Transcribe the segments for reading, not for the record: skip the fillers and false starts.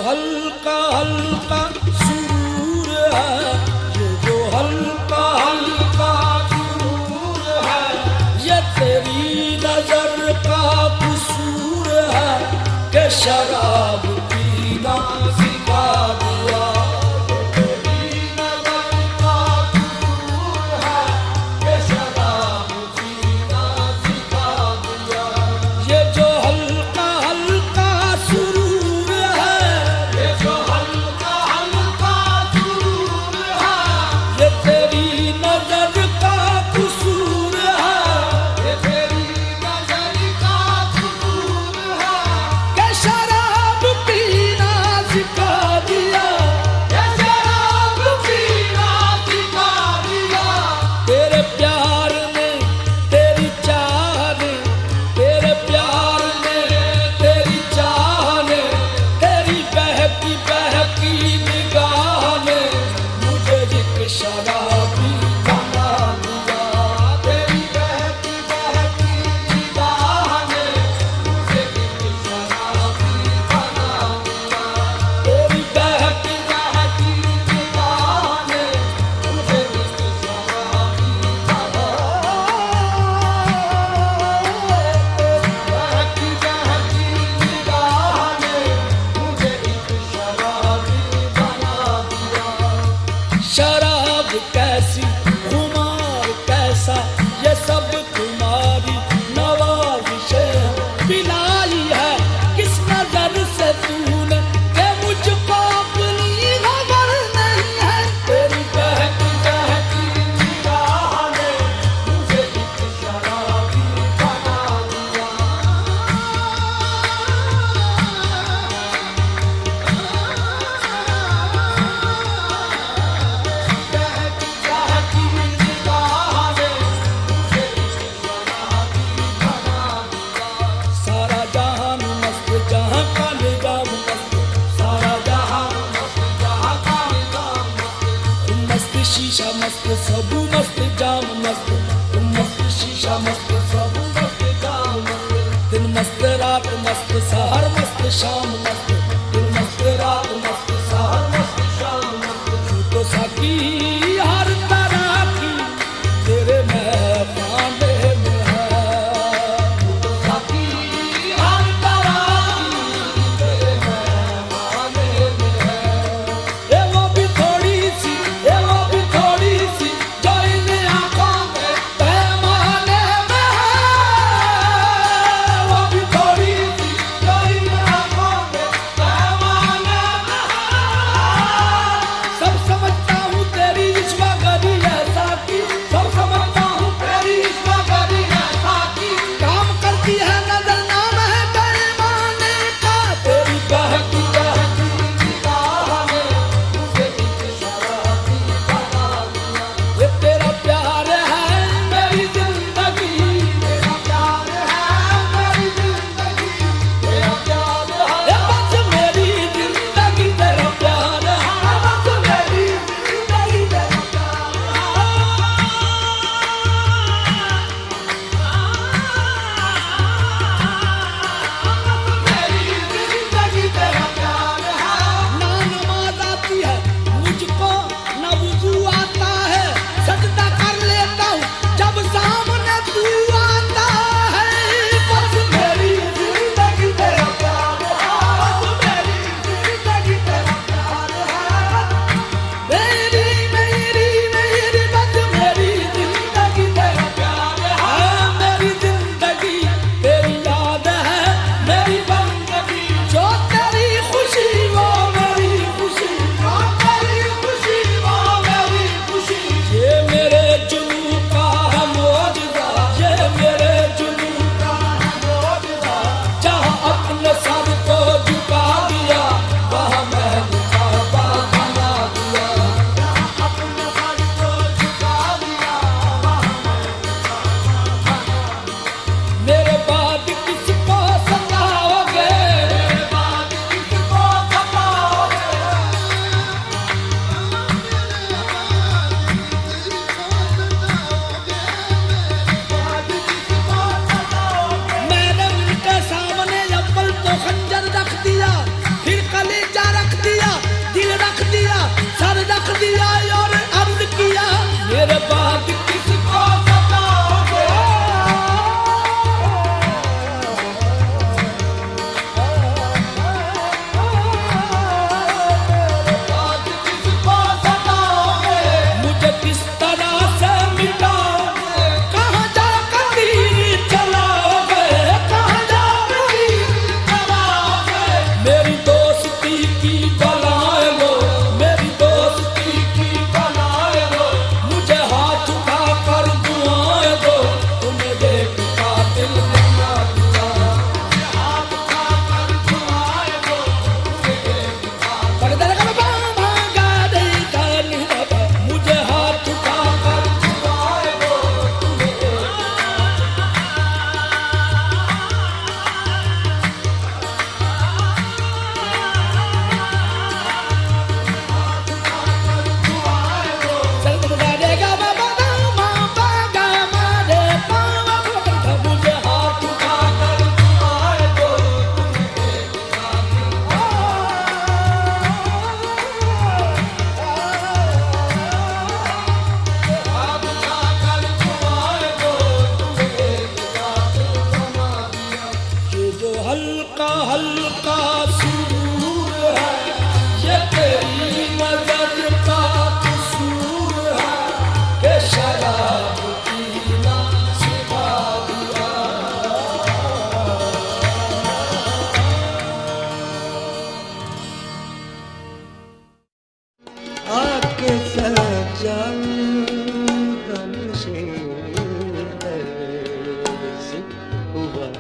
हल्का हल्का सुरूर है, ये जो हल्का हल्का सुरूर है, ये तेरी नजर का कसूर है कि शराब पीना सिखा दिया। तेरी नजर का कसूर है कि शराब पीना सिखा दिया। ये जो हल्का हल्का सुरूर है, ये जो हल्का हल्का सुरूर है, ये तेरी नजर का कसूर है, ये तेरी नजर का कसूर है कि शराब पीना सिखा दिया। ये शराब पीना सिखा दिया। तेरे प्यार ने, तेरी चाह ने, तेरे प्यार ने, तेरी चाह ने, तेरी बहकी बहकी निगाह ने मुझे एक शराबी बना दिया। तेरी बहकी बहकी निगाह ने मुझे एक शराबी बना दिया। तेरी बहकी बहकी निगाह ने मुझे एक शराबी बना दिया। बहकी बहकी निगाह ने मुझे एक शराबी बना दिया। शराब कैसी, खुमार कैसा, ये सब तुम्हारी नवाजिश है। पिलाई है किस नजर से तूने कि मुझको अपनी खबर नहीं है। तेरी बहकी बहकी निगाह ने मुझे एक शराबी बना दिया। बहकी बहकी निगाह ने मुझे एक शराबी बना दिया। सारा जहान मस्त, जहां का निजाम मस्त, सारा जहान मस्त, जहां का निजाम मस्त। तुम मस्त शीशा मस्त, सब मस्त जाम मस्त। तुम मस्त शीशा मस्त, सब मस्त जाम मस्त। दिन मस्त रात मस्त, सहर मस्त शाम मस्त। दिन मस्त रात मस्त, सहर मस्त शाम मस्त। तू तो साकी हर तरह की तेरे महफाने में है। तू तो साकी हर तरह की तेरे महफाने में है। ये वो भी थोड़ी सी, ये वो भी थोड़ी सी जो इन आंखों में पैमाने में है। वो भी थोड़ी सी जो इन आंखों में पैमाने में है। सब समझता हूँ तेरी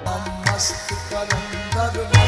हम मस्त कलंदर